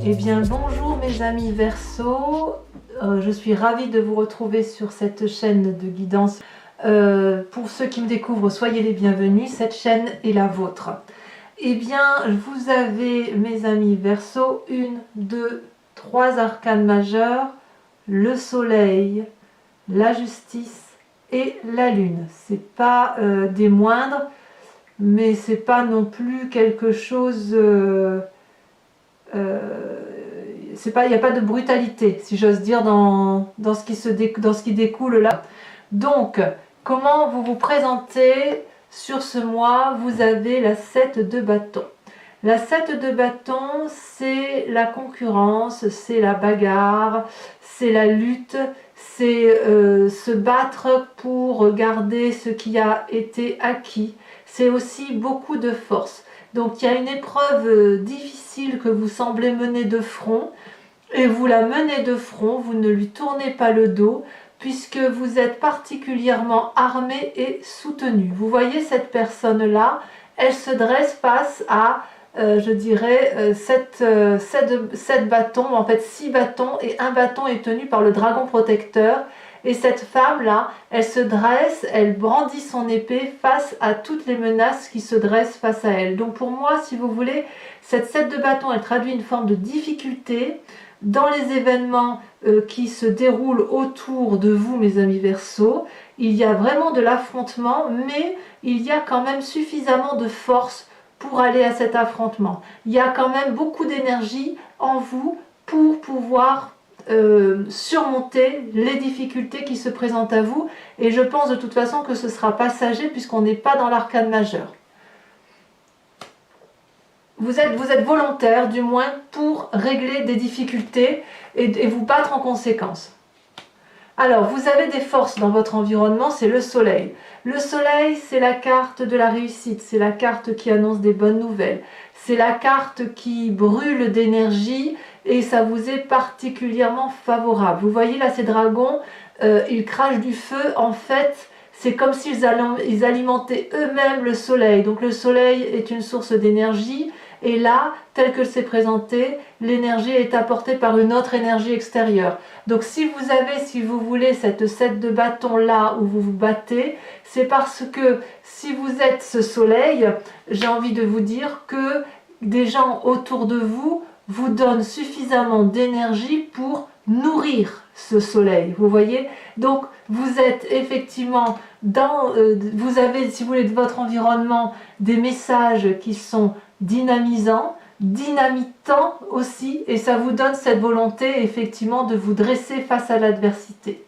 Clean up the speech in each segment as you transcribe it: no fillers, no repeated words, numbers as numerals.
Eh bien bonjour mes amis Verseau, je suis ravie de vous retrouver sur cette chaîne de guidance. Pour ceux qui me découvrent, soyez les bienvenus, cette chaîne est la vôtre. Eh bien vous avez mes amis Verseau, 1, 2, 3 arcanes majeurs, le soleil, la justice et la lune. C'est pas des moindres, mais c'est pas non plus quelque chose... il n'y a pas de brutalité, si j'ose dire, dans ce qui découle là. Donc, comment vous vous présentez sur ce mois? Vous avez la 7 de bâton. La 7 de bâton, c'est la concurrence, c'est la bagarre, c'est la lutte, c'est se battre pour garder ce qui a été acquis. C'est aussi beaucoup de force. Donc il y a une épreuve difficile que vous semblez mener de front, et vous la menez de front, vous ne lui tournez pas le dos, puisque vous êtes particulièrement armé et soutenu. Vous voyez cette personne-là, elle se dresse face à, je dirais, 7 bâtons, en fait 6 bâtons, et un bâton est tenu par le dragon protecteur. Et cette femme-là, elle se dresse, elle brandit son épée face à toutes les menaces qui se dressent face à elle. Donc pour moi, si vous voulez, cette 7 de bâton, elle traduit une forme de difficulté dans les événements qui se déroulent autour de vous, mes amis Verseaux. Il y a vraiment de l'affrontement, mais il y a quand même suffisamment de force pour aller à cet affrontement. Il y a quand même beaucoup d'énergie en vous pour pouvoir surmonter les difficultés qui se présentent à vous, et je pense de toute façon que ce sera passager puisqu'on n'est pas dans l'arcane majeur. Vous êtes volontaire du moins pour régler des difficultés et vous battre en conséquence. Alors vous avez des forces dans votre environnement, c'est le soleil. Le soleil, c'est la carte de la réussite, c'est la carte qui annonce des bonnes nouvelles, c'est la carte qui brûle d'énergie, et ça vous est particulièrement favorable. Vous voyez là ces dragons, ils crachent du feu. En fait, c'est comme s'ils alimentaient eux-mêmes le soleil. Donc le soleil est une source d'énergie, et là, tel que c'est présenté, l'énergie est apportée par une autre énergie extérieure. Donc si vous avez, si vous voulez, cette 7 de bâton là où vous vous battez, c'est parce que si vous êtes ce soleil, j'ai envie de vous dire que des gens autour de vous vous donne suffisamment d'énergie pour nourrir ce soleil, vous voyez. Donc vous êtes effectivement dans, vous avez, si vous voulez, de votre environnement des messages qui sont dynamisants, dynamitants aussi, et ça vous donne cette volonté effectivement de vous dresser face à l'adversité.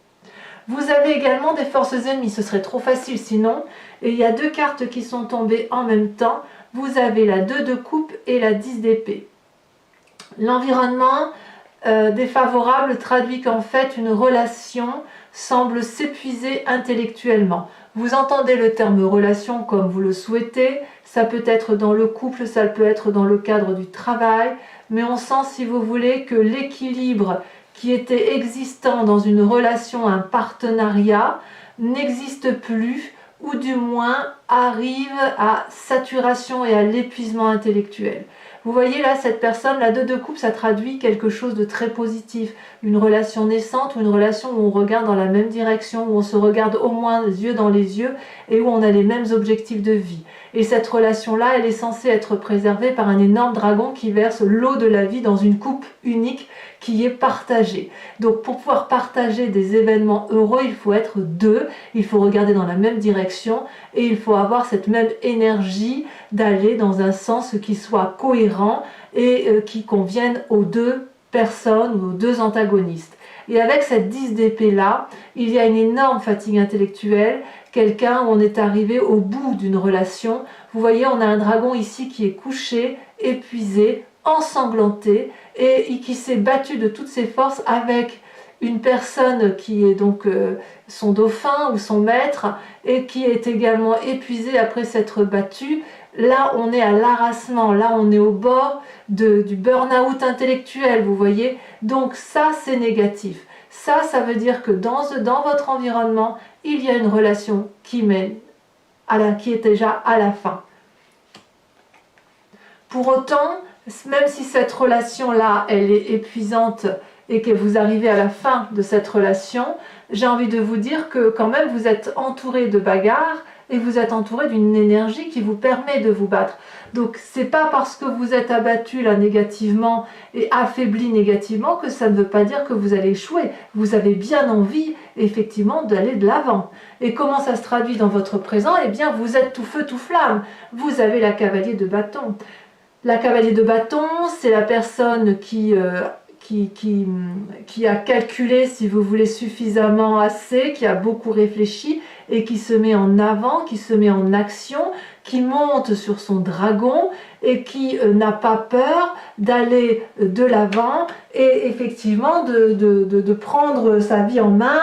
Vous avez également des forces ennemies, ce serait trop facile sinon, et il y a 2 cartes qui sont tombées en même temps. Vous avez la 2 de coupe et la 10 d'épée. L'environnement défavorable traduit qu'en fait une relation semble s'épuiser intellectuellement. Vous entendez le terme relation comme vous le souhaitez, ça peut être dans le couple, ça peut être dans le cadre du travail, mais on sent, si vous voulez, que l'équilibre qui était existant dans une relation, un partenariat, n'existe plus, ou du moins arrive à saturation et à l'épuisement intellectuel. Vous voyez là, cette personne, la 2 de coupe, ça traduit quelque chose de très positif. Une relation naissante, ou une relation où on regarde dans la même direction, où on se regarde au moins les yeux dans les yeux, et où on a les mêmes objectifs de vie. Et cette relation-là, elle est censée être préservée par un énorme dragon qui verse l'eau de la vie dans une coupe unique qui est partagée. Donc pour pouvoir partager des événements heureux, il faut être 2, il faut regarder dans la même direction, et il faut avoir cette même énergie d'aller dans un sens qui soit cohérent et qui convienne aux 2 personnes ou aux 2 antagonistes. Et avec cette 10 d'épée là, il y a une énorme fatigue intellectuelle, quelqu'un où on est arrivé au bout d'une relation. Vous voyez, on a un dragon ici qui est couché, épuisé, ensanglanté, et qui s'est battu de toutes ses forces avec une personne qui est donc son dauphin ou son maître, et qui est également épuisé après s'être battu. Là on est à l'arasement, là on est au bord du burn-out intellectuel, vous voyez. Donc ça c'est négatif. Ça veut dire que dans votre environnement, il y a une relation qui est déjà à la fin. Pour autant, même si cette relation-là, elle est épuisante et que vous arrivez à la fin de cette relation, j'ai envie de vous dire que quand même vous êtes entouré de bagarres et vous êtes entouré d'une énergie qui vous permet de vous battre. Donc c'est pas parce que vous êtes abattu là négativement et affaibli négativement que ça ne veut pas dire que vous allez échouer. Vous avez bien envie effectivement d'aller de l'avant. Et comment ça se traduit dans votre présent? Eh bien vous êtes tout feu tout flamme. Vous avez la cavalier de bâton. La cavalier de bâton, c'est la personne qui a calculé, si vous voulez, suffisamment assez, qui a beaucoup réfléchi et qui se met en avant, qui se met en action, qui monte sur son dragon et qui n'a pas peur d'aller de l'avant et effectivement de prendre sa vie en main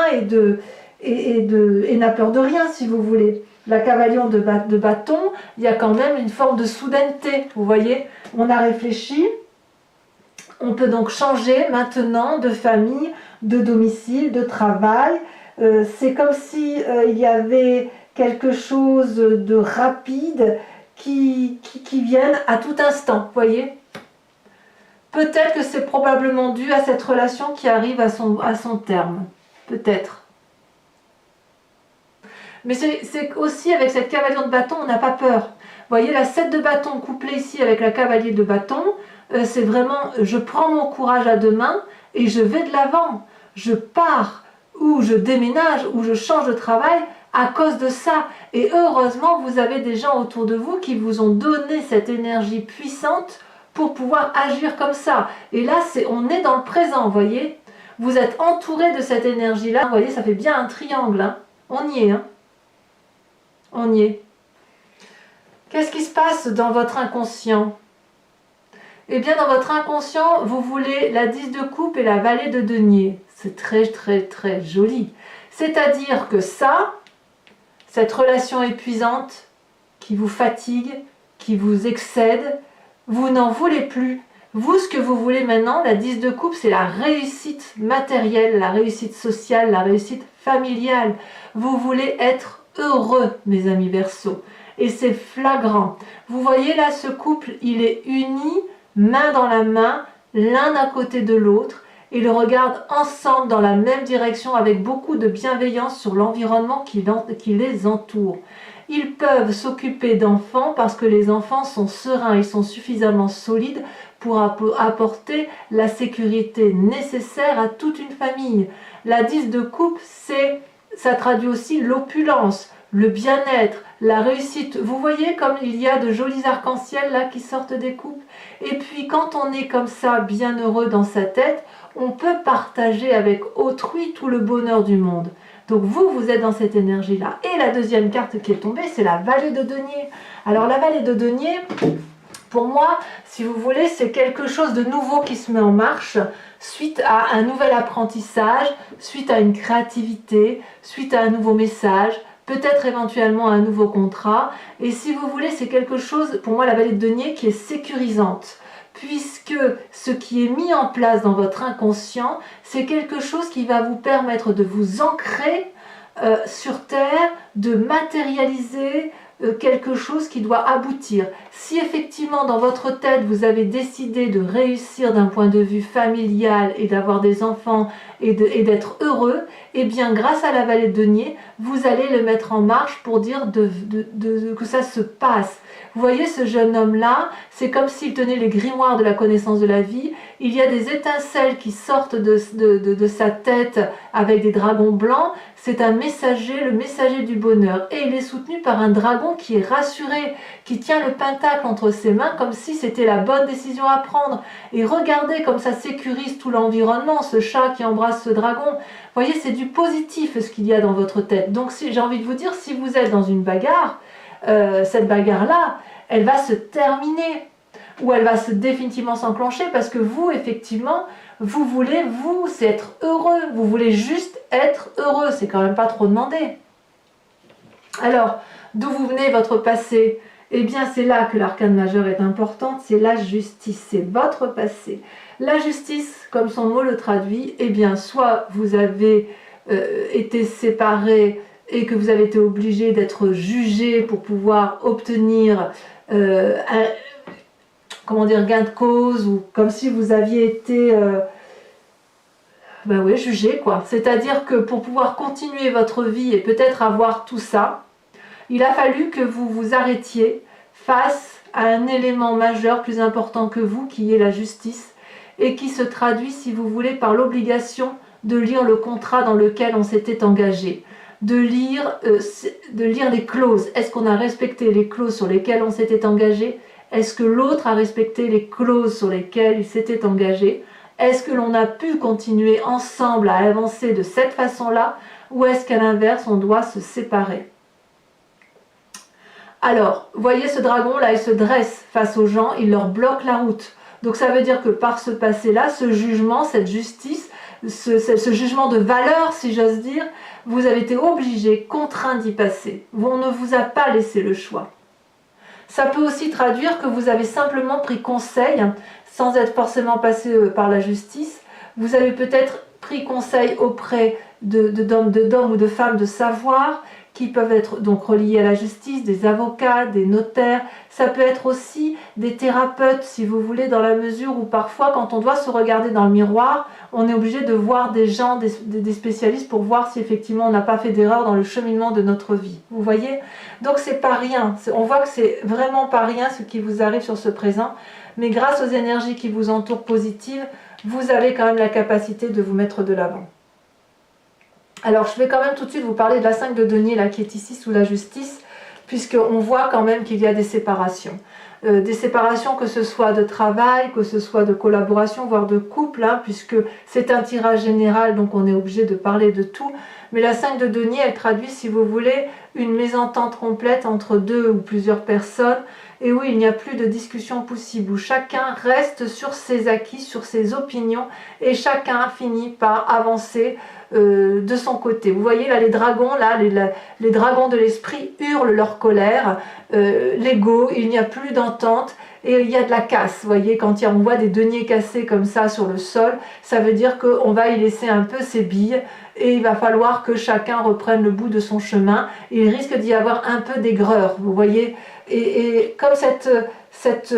et n'a peur de rien, si vous voulez. La cavalier de bâton, il y a quand même une forme de soudaineté, vous voyez. On a réfléchi. On peut donc changer maintenant de famille, de domicile, de travail. C'est comme si il y avait quelque chose de rapide qui vienne à tout instant, vous voyez. Peut-être que c'est probablement dû à cette relation qui arrive à son terme. Peut-être. Mais c'est aussi avec cette cavalier de bâton, on n'a pas peur. Vous voyez, la 7 de bâton couplée ici avec la cavalier de bâton, c'est vraiment, je prends mon courage à deux mains et je vais de l'avant. Je pars, ou je déménage, ou je change de travail à cause de ça. Et heureusement, vous avez des gens autour de vous qui vous ont donné cette énergie puissante pour pouvoir agir comme ça. Et là, on est dans le présent, vous voyez. Vous êtes entouré de cette énergie-là. Vous voyez, ça fait bien un triangle. Hein. On y est. Hein. On y est. Qu'est-ce qui se passe dans votre inconscient? Eh bien, dans votre inconscient, vous voulez la 10 de coupe et la vallée de denier. C'est très, très, très joli. C'est-à-dire que ça, cette relation épuisante qui vous fatigue, qui vous excède, vous n'en voulez plus. Vous, ce que vous voulez maintenant, la 10 de coupe, c'est la réussite matérielle, la réussite sociale, la réussite familiale. Vous voulez être heureux, mes amis Verseaux. Et c'est flagrant. Vous voyez là, ce couple, il est uni, main dans la main, l'un à côté de l'autre, et le regardent ensemble dans la même direction avec beaucoup de bienveillance sur l'environnement qui les entoure. Ils peuvent s'occuper d'enfants parce que les enfants sont sereins, ils sont suffisamment solides pour apporter la sécurité nécessaire à toute une famille. La 10 de coupe, ça traduit aussi l'opulence, le bien-être, la réussite. Vous voyez comme il y a de jolis arcs-en-ciel là qui sortent des coupes. Et puis quand on est comme ça, bien heureux dans sa tête, on peut partager avec autrui tout le bonheur du monde. Donc vous êtes dans cette énergie-là. Et la deuxième carte qui est tombée, c'est la vallée de denier. Alors la vallée de denier, pour moi, si vous voulez, c'est quelque chose de nouveau qui se met en marche suite à un nouvel apprentissage, suite à une créativité, suite à un nouveau message, peut-être éventuellement un nouveau contrat. Et si vous voulez, c'est quelque chose, pour moi, la vallée de denier qui est sécurisante. Puisque ce qui est mis en place dans votre inconscient, c'est quelque chose qui va vous permettre de vous ancrer sur Terre, de matérialiser quelque chose qui doit aboutir. Si effectivement dans votre tête vous avez décidé de réussir d'un point de vue familial et d'avoir des enfants et d'être heureux, eh bien grâce à la vallée de denier, vous allez le mettre en marche pour dire que ça se passe. Vous voyez ce jeune homme-là, c'est comme s'il tenait les grimoires de la connaissance de la vie. Il y a des étincelles qui sortent de sa tête avec des dragons blancs. C'est un messager, le messager du bonheur. Et il est soutenu par un dragon qui est rassuré, qui tient le pentacle entre ses mains comme si c'était la bonne décision à prendre. Et regardez comme ça sécurise tout l'environnement, ce chat qui embrasse ce dragon. Vous voyez, c'est du positif ce qu'il y a dans votre tête. Donc j'ai envie de vous dire, si vous êtes dans une bagarre, cette bagarre-là, elle va se terminer ou elle va définitivement s'enclencher parce que vous, effectivement, vous voulez, c'est être heureux. Vous voulez juste être heureux. C'est quand même pas trop demandé. Alors, d'où vous venez votre passé? Eh bien, c'est là que l'arcane majeure est importante. C'est la justice. C'est votre passé. La justice, comme son mot le traduit, eh bien, soit vous avez été séparés et que vous avez été obligé d'être jugé pour pouvoir obtenir comment dire, gain de cause, ou comme si vous aviez été ben oui, jugé, quoi. C'est-à-dire que pour pouvoir continuer votre vie et peut-être avoir tout ça, il a fallu que vous vous arrêtiez face à un élément majeur plus important que vous, qui est la justice, et qui se traduit, si vous voulez, par l'obligation de lire le contrat dans lequel on s'était engagé, de lire les clauses. Est-ce qu'on a respecté les clauses sur lesquelles on s'était engagé? Est-ce que l'autre a respecté les clauses sur lesquelles il s'était engagé? Est-ce que l'on a pu continuer ensemble à avancer de cette façon-là, ou est-ce qu'à l'inverse, on doit se séparer? Alors, voyez ce dragon-là, il se dresse face aux gens, il leur bloque la route. Donc ça veut dire que par ce passé-là, ce jugement, cette justice, ce jugement de valeur, si j'ose dire, vous avez été obligé, contraint d'y passer. On ne vous a pas laissé le choix. Ça peut aussi traduire que vous avez simplement pris conseil, sans être forcément passé par la justice. Vous avez peut-être pris conseil auprès d'hommes ou de femmes de savoir, qui peuvent être donc reliés à la justice, des avocats, des notaires. Ça peut être aussi des thérapeutes, si vous voulez, dans la mesure où parfois, quand on doit se regarder dans le miroir, on est obligé de voir des gens, des spécialistes, pour voir si effectivement on n'a pas fait d'erreur dans le cheminement de notre vie. Vous voyez? Donc c'est pas rien. On voit que c'est vraiment pas rien ce qui vous arrive sur ce présent, mais grâce aux énergies qui vous entourent positives, vous avez quand même la capacité de vous mettre de l'avant. Alors, je vais quand même tout de suite vous parler de la 5 de denier, là, qui est ici sous la justice, puisqu'on voit quand même qu'il y a des séparations. Des séparations, que ce soit de travail, que ce soit de collaboration, voire de couple, hein, puisque c'est un tirage général, donc on est obligé de parler de tout. Mais la 5 de denier, elle traduit, si vous voulez, une mésentente complète entre deux ou plusieurs personnes, et où il n'y a plus de discussion possible, où chacun reste sur ses acquis, sur ses opinions, et chacun finit par avancer de son côté. Vous voyez là les dragons, là, les dragons de l'esprit hurlent leur colère, l'ego, il n'y a plus d'entente, et il y a de la casse. Vous voyez, quand on voit des deniers cassés comme ça sur le sol, ça veut dire qu'on va y laisser un peu ses billes, et il va falloir que chacun reprenne le bout de son chemin. Il risque d'y avoir un peu d'aigreur, vous voyez. Et comme cette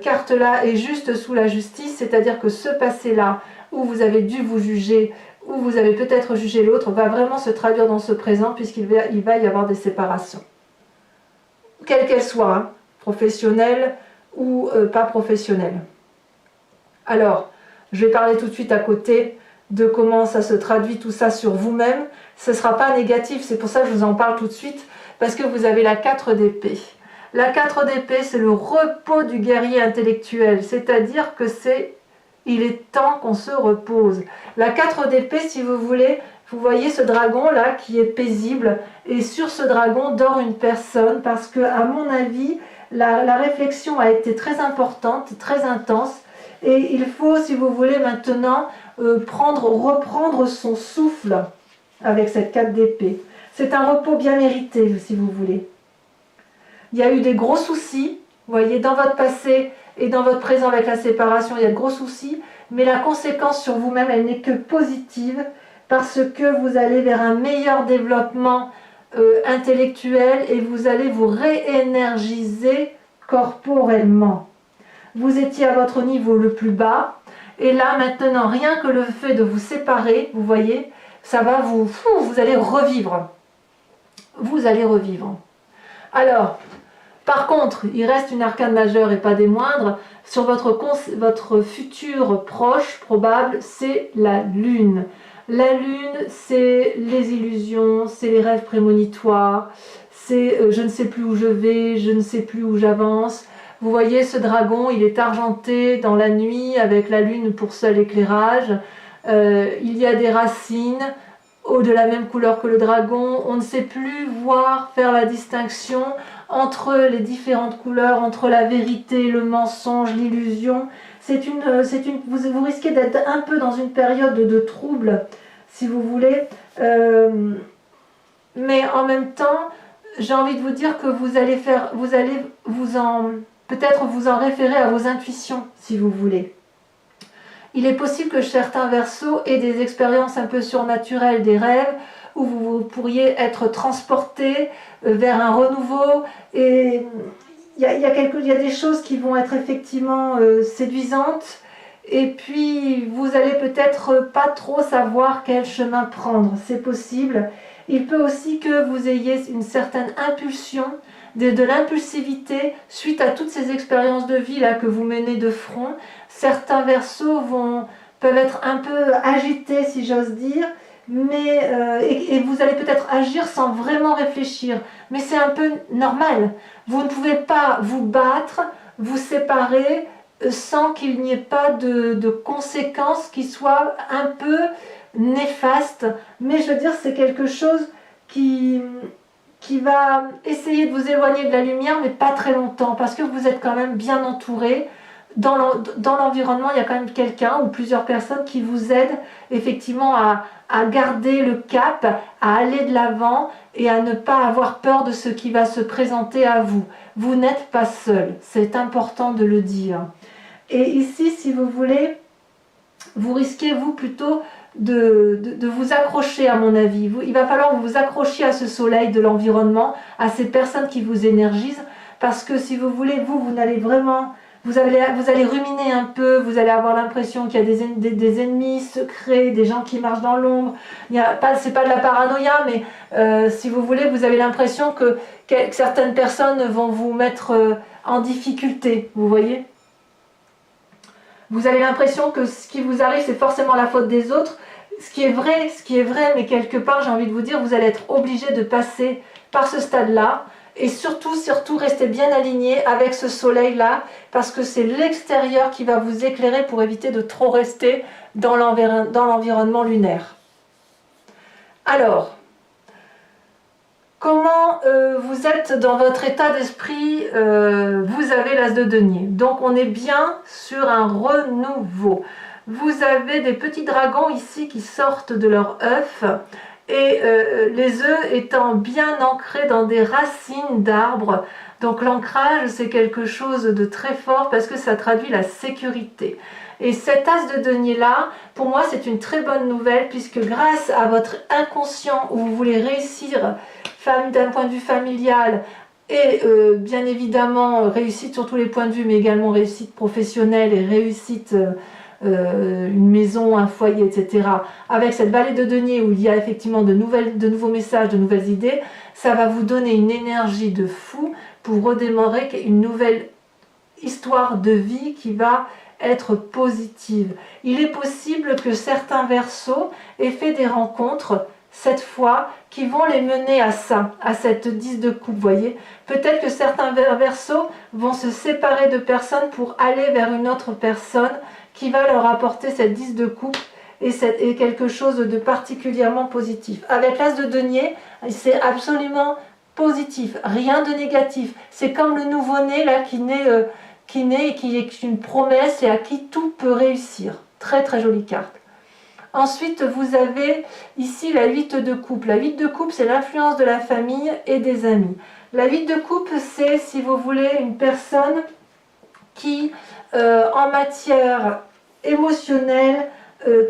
carte-là est juste sous la justice, c'est-à-dire que ce passé-là, où vous avez dû vous juger, où vous avez peut-être jugé l'autre, va vraiment se traduire dans ce présent, puisqu'il va y avoir des séparations. Quelles qu'elles soient, hein, professionnelles ou pas professionnelles. Alors, je vais parler tout de suite à côté de comment ça se traduit tout ça sur vous-même. Ce ne sera pas négatif, c'est pour ça que je vous en parle tout de suite, parce que vous avez la 4 d'épée. La 4 d'épée, c'est le repos du guerrier intellectuel, c'est-à-dire que il est temps qu'on se repose. La 4 d'épée, si vous voulez, vous voyez ce dragon-là qui est paisible, et sur ce dragon dort une personne, parce que, à mon avis, la réflexion a été très importante, très intense, et il faut, si vous voulez, maintenant reprendre son souffle avec cette 4 d'épée. C'est un repos bien mérité, si vous voulez. Il y a eu des gros soucis, vous voyez, dans votre passé et dans votre présent avec la séparation, il y a de gros soucis, mais la conséquence sur vous-même, elle n'est que positive, parce que vous allez vers un meilleur développement intellectuel, et vous allez vous réénergiser corporellement. Vous étiez à votre niveau le plus bas, et là maintenant, rien que le fait de vous séparer, vous voyez, ça va vous allez revivre. Vous allez revivre. Alors, par contre, il reste une arcane majeure et pas des moindres. Sur votre futur proche, probable, c'est la lune. La lune, c'est les illusions, c'est les rêves prémonitoires, c'est je ne sais plus où je vais, je ne sais plus où j'avance. Vous voyez ce dragon, il est argenté dans la nuit avec la lune pour seul éclairage. Il y a des racines de la même couleur que le dragon. On ne sait plus faire la distinction entre les différentes couleurs, entre la vérité, le mensonge, l'illusion. Vous risquez d'être un peu dans une période de trouble, si vous voulez. Mais en même temps, j'ai envie de vous dire que vous allez peut-être vous en référer à vos intuitions, si vous voulez. Il est possible que certains Verseaux aient des expériences un peu surnaturelles, des rêves, où vous pourriez être transporté vers un renouveau. Et il y a des choses qui vont être effectivement séduisantes, et puis vous allez peut-être pas trop savoir quel chemin prendre, c'est possible. Il peut aussi que vous ayez une certaine impulsion, de l'impulsivité suite à toutes ces expériences de vie là que vous menez de front. Certains Verseaux peuvent être un peu agités, si j'ose dire, mais, et vous allez peut-être agir sans vraiment réfléchir, mais c'est un peu normal. Vous ne pouvez pas vous battre, vous séparer sans qu'il n'y ait pas de conséquences qui soient un peu néfastes, mais je veux dire c'est quelque chose qui va essayer de vous éloigner de la lumière, mais pas très longtemps, parce que vous êtes quand même bien entouré. Dans l'environnement, il y a quand même quelqu'un ou plusieurs personnes qui vous aident effectivement à garder le cap, à aller de l'avant et à ne pas avoir peur de ce qui va se présenter à vous. Vous n'êtes pas seul, c'est important de le dire. Et ici, si vous voulez, vous risquez vous plutôt de vous accrocher, à mon avis. Il va falloir que vous vous accrochiez à ce soleil de l'environnement, à ces personnes qui vous énergisent, parce que si vous voulez, vous n'allez vraiment... Vous allez ruminer un peu, vous allez avoir l'impression qu'il y a des ennemis secrets, des gens qui marchent dans l'ombre. C'est pas de la paranoïa, mais si vous voulez, vous avez l'impression que certaines personnes vont vous mettre en difficulté, vous voyez. Vous avez l'impression que ce qui vous arrive, c'est forcément la faute des autres. Ce qui est vrai, mais quelque part, j'ai envie de vous dire, vous allez être obligé de passer par ce stade-là. Et surtout, restez bien aligné avec ce soleil-là, parce que c'est l'extérieur qui va vous éclairer pour éviter de trop rester dans l'environnement lunaire. Alors, comment vous êtes dans votre état d'esprit? Vous avez l'as de denier. Donc, on est bien sur un renouveau. Vous avez des petits dragons ici qui sortent de leur œuf. Et les œufs étant bien ancrés dans des racines d'arbres. Donc l'ancrage, c'est quelque chose de très fort parce que ça traduit la sécurité. Et cet as de denier-là, pour moi, c'est une très bonne nouvelle puisque grâce à votre inconscient où vous voulez réussir d'un point de vue familial et bien évidemment réussite sur tous les points de vue, mais également réussite professionnelle et réussite... une maison, un foyer, etc. Avec cette vallée de denier où il y a effectivement de nouveaux messages, de nouvelles idées, ça va vous donner une énergie de fou pour redémarrer une nouvelle histoire de vie qui va être positive. Il est possible que certains Verseaux aient fait des rencontres cette fois qui vont les mener à ça, à cette 10 de coupe, vous voyez. Peut-être que certains Verseaux vont se séparer de personnes pour aller vers une autre personne qui va leur apporter cette 10 de coupe et quelque chose de particulièrement positif. Avec l'as de denier, c'est absolument positif, rien de négatif. C'est comme le nouveau-né là qui naît et qui est une promesse et à qui tout peut réussir. Très très jolie carte. Ensuite, vous avez ici la 8 de coupe. La 8 de coupe, c'est l'influence de la famille et des amis. La 8 de coupe, c'est, si vous voulez, une personne qui, en matière émotionnelle,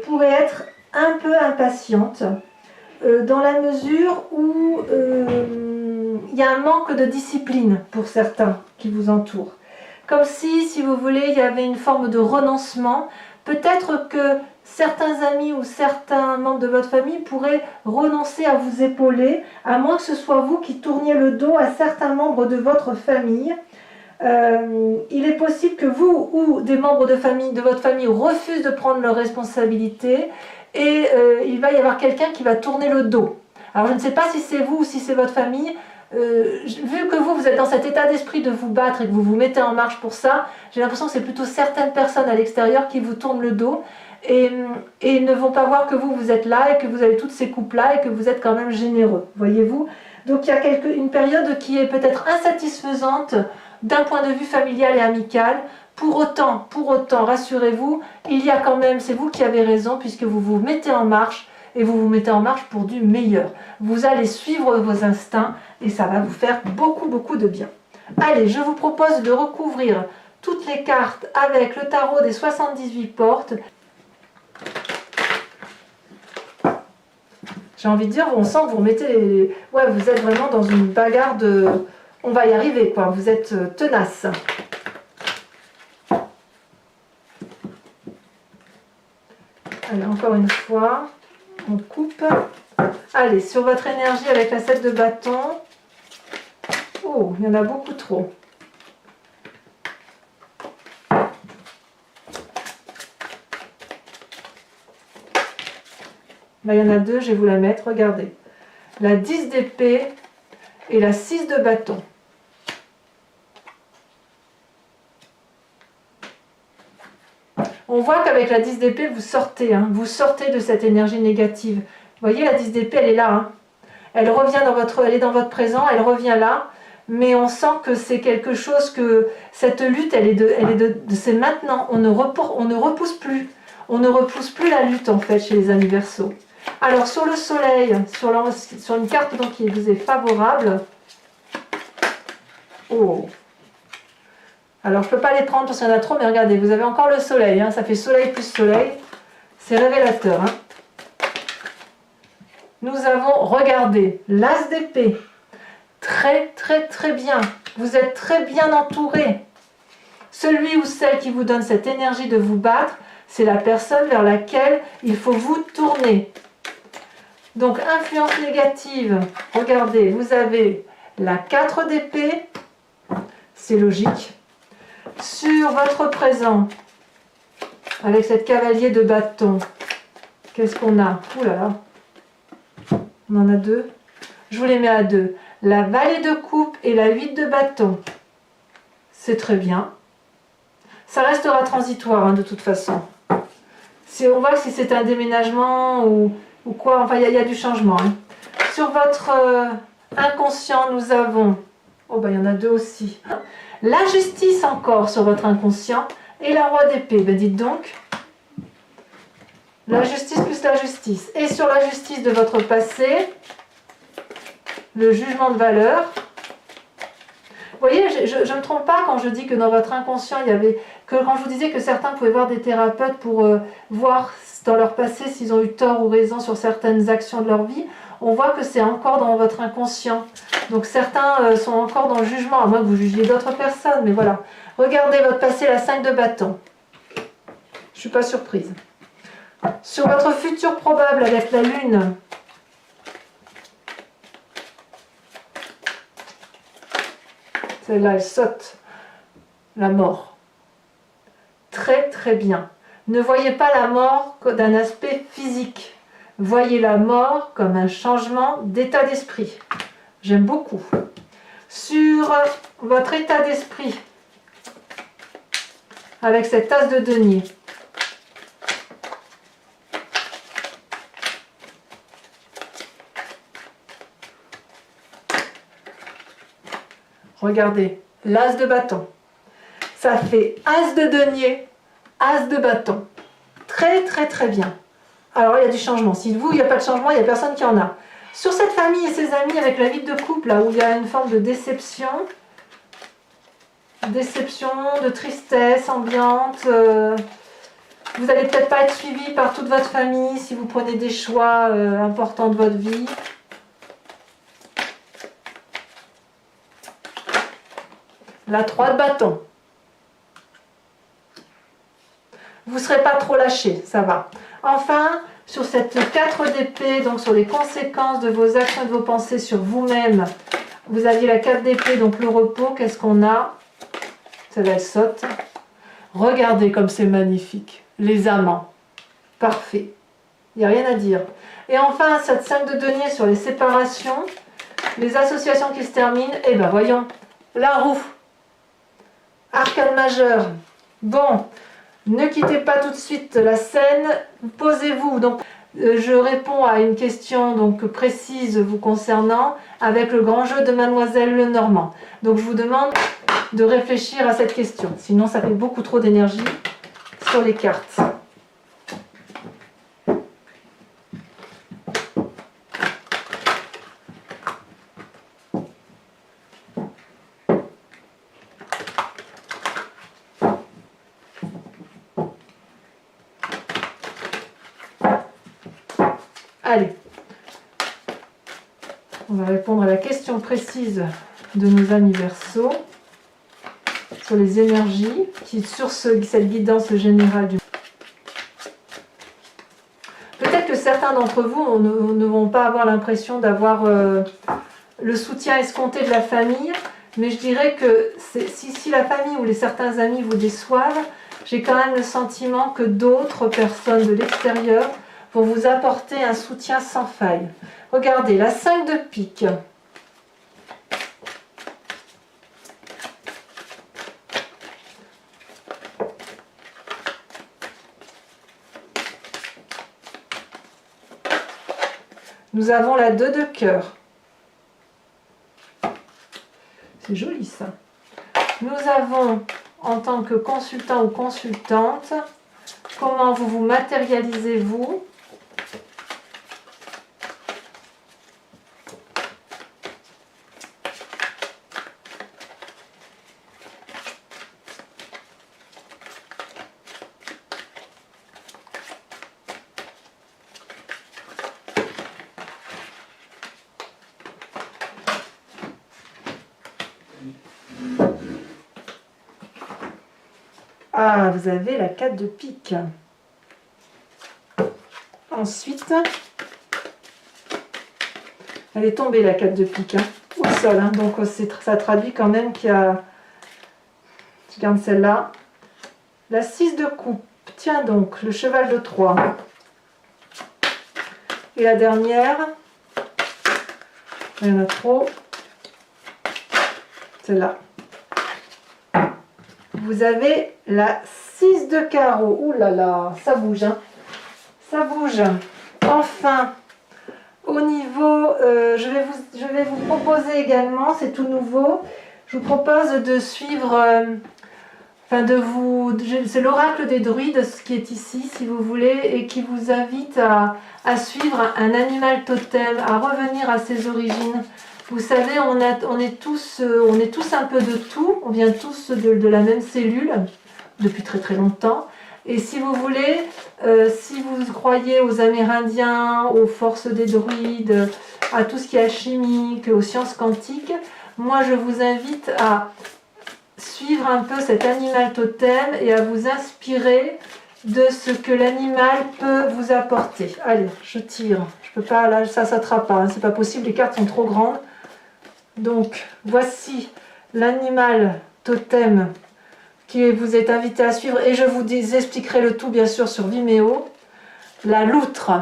pourrait être un peu impatiente, dans la mesure où il y a un manque de discipline pour certains qui vous entourent. Comme si vous voulez, il y avait une forme de renoncement. Peut-être que certains amis ou certains membres de votre famille pourraient renoncer à vous épauler, à moins que ce soit vous qui tourniez le dos à certains membres de votre famille. Il est possible que vous ou des membres de votre famille refusent de prendre leurs responsabilités et il va y avoir quelqu'un qui va tourner le dos. Alors je ne sais pas si c'est vous ou si c'est votre famille. Vu que vous êtes dans cet état d'esprit de vous battre et que vous vous mettez en marche pour ça, j'ai l'impression que c'est plutôt certaines personnes à l'extérieur qui vous tournent le dos et ne vont pas voir que vous êtes là et que vous avez toutes ces coupes-là et que vous êtes quand même généreux, voyez-vous. Donc il y a une période qui est peut-être insatisfaisante d'un point de vue familial et amical. Pour autant, rassurez-vous, il y a quand même, c'est vous qui avez raison puisque vous vous mettez en marche et vous vous mettez en marche pour du meilleur. Vous allez suivre vos instincts et ça va vous faire beaucoup, beaucoup de bien. Allez, je vous propose de recouvrir toutes les cartes avec le tarot des 78 portes. J'ai envie de dire, on sent que vous remettez ouais, vous êtes vraiment dans une bagarre de On va y arriver, quoi. Vous êtes tenace. Allez, encore une fois, on coupe. Allez, sur votre énergie avec la 7 de bâton. Oh, il y en a beaucoup trop. Là, il y en a deux, je vais vous la mettre, regardez. La 10 d'épée et la 6 de bâton. On voit qu'avec la 10 d'épée, vous sortez de cette énergie négative. Vous voyez, la 10 d'épée, elle est là. Hein. Elle revient elle est dans votre présent, elle revient là. Mais on sent que c'est quelque chose que cette lutte, c'est maintenant. On ne repousse plus. On ne repousse plus la lutte, en fait, chez les amis Verseaux. Alors, sur le soleil, sur une carte donc, qui vous est favorable. Oh! Alors, je ne peux pas les prendre parce qu'il y en a trop, mais regardez, vous avez encore le soleil. Hein, ça fait soleil plus soleil. C'est révélateur. Hein. Nous avons, regardez, l'as d'épée. Très, très, très bien. Vous êtes très bien entouré. Celui ou celle qui vous donne cette énergie de vous battre, c'est la personne vers laquelle il faut vous tourner. Donc, influence négative. Regardez, vous avez la 4 d'épée. C'est logique. Sur votre présent, avec cette cavalier de bâton, qu'est-ce qu'on a? Ouh là là. On en a deux. Je vous les mets à deux. La vallée de coupe et la 8 de bâton. C'est très bien. Ça restera transitoire hein, de toute façon. On voit que si c'est un déménagement ou quoi, enfin il y a du changement. Hein. Sur votre inconscient, nous avons... Oh ben il y en a deux aussi. La justice encore sur votre inconscient et la roi d'épée. Ben dites donc. La justice plus la justice. Et sur la justice de votre passé... Le jugement de valeur. Vous voyez, je ne me trompe pas quand je dis que dans votre inconscient, quand je vous disais que certains pouvaient voir des thérapeutes pour voir dans leur passé s'ils ont eu tort ou raison sur certaines actions de leur vie, on voit que c'est encore dans votre inconscient. Donc certains sont encore dans le jugement, à moins que vous jugiez d'autres personnes, mais voilà. Regardez votre passé, la 5 de bâton. Je ne suis pas surprise. Sur votre futur probable avec la lune, celle-là, elle saute. La mort. Très, très bien. Ne voyez pas la mort d'un aspect physique. Voyez la mort comme un changement d'état d'esprit. J'aime beaucoup. Sur votre état d'esprit, avec cette as de denier, regardez, l'as de bâton. Ça fait as de denier, as de bâton. Très, très, très bien. Alors, il y a du changement. Si vous, il n'y a pas de changement, il n'y a personne qui en a. Sur cette famille et ses amis, avec la vie de couple, là où il y a une forme de déception, de tristesse ambiante, vous n'allez peut-être pas être suivi par toute votre famille si vous prenez des choix importants de votre vie. La 3 de bâton. Vous ne serez pas trop lâché, ça va. Enfin, sur cette 4 d'épée, donc sur les conséquences de vos actions et de vos pensées sur vous-même, vous aviez la 4 d'épée, donc le repos, qu'est-ce qu'on a? Celle-là, elle saute. Regardez comme c'est magnifique. Les amants. Parfait. Il n'y a rien à dire. Et enfin, cette 5 de denier sur les séparations, les associations qui se terminent, et ben voyons, la roue. Arcane majeur. Bon, ne quittez pas tout de suite la scène, posez-vous. Donc, je réponds à une question donc précise vous concernant avec le grand jeu de Mademoiselle Lenormand. Donc, je vous demande de réfléchir à cette question. Sinon, ça fait beaucoup trop d'énergie sur les cartes. Allez, on va répondre à la question précise de nos amis Verseaux, sur les énergies, sur cette guidance générale du... Peut-être que certains d'entre vous ne vont pas avoir l'impression d'avoir le soutien escompté de la famille, mais je dirais que si la famille ou certains amis vous déçoivent, j'ai quand même le sentiment que d'autres personnes de l'extérieur vont vous apporter un soutien sans faille. Regardez, la 5 de pique. Nous avons la 2 de cœur. C'est joli ça. Nous avons, en tant que consultant ou consultante, comment vous matérialisez-vous? Ah, vous avez la 4 de pique. Ensuite, elle est tombée la 4 de pique, hein, au sol. Hein, donc ça traduit quand même qu'il y a... Je garde celle-là. La 6 de coupe. Tiens donc, le cheval de 3. Et la dernière, il y en a trop. Celle-là. Vous avez la 6 de carreau. Ouh là là, ça bouge, hein. Ça bouge. Enfin, au niveau, je vais vous proposer également, c'est tout nouveau, je vous propose de suivre, c'est l'oracle des druides, ce qui est ici, si vous voulez, et qui vous invite à suivre un animal totem, à revenir à ses origines. Vous savez, on est tous un peu de tout, on vient tous de la même cellule, depuis très très longtemps. Et si vous voulez, si vous croyez aux Amérindiens, aux forces des druides, à tout ce qui est alchimique, aux sciences quantiques, moi je vous invite à suivre un peu cet animal totem et à vous inspirer de ce que l'animal peut vous apporter. Allez, je tire. Je peux pas, là, ça s'attrape pas, hein, c'est pas possible, les cartes sont trop grandes. Donc, voici l'animal totem qui vous est invité à suivre, et je vous expliquerai le tout bien sûr sur Vimeo. La loutre.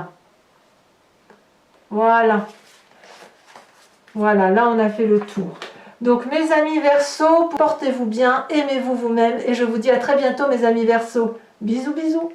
Voilà. Voilà, là on a fait le tour. Donc mes amis Verseaux, portez-vous bien, aimez-vous vous-même, et je vous dis à très bientôt mes amis Verseaux. Bisous bisous.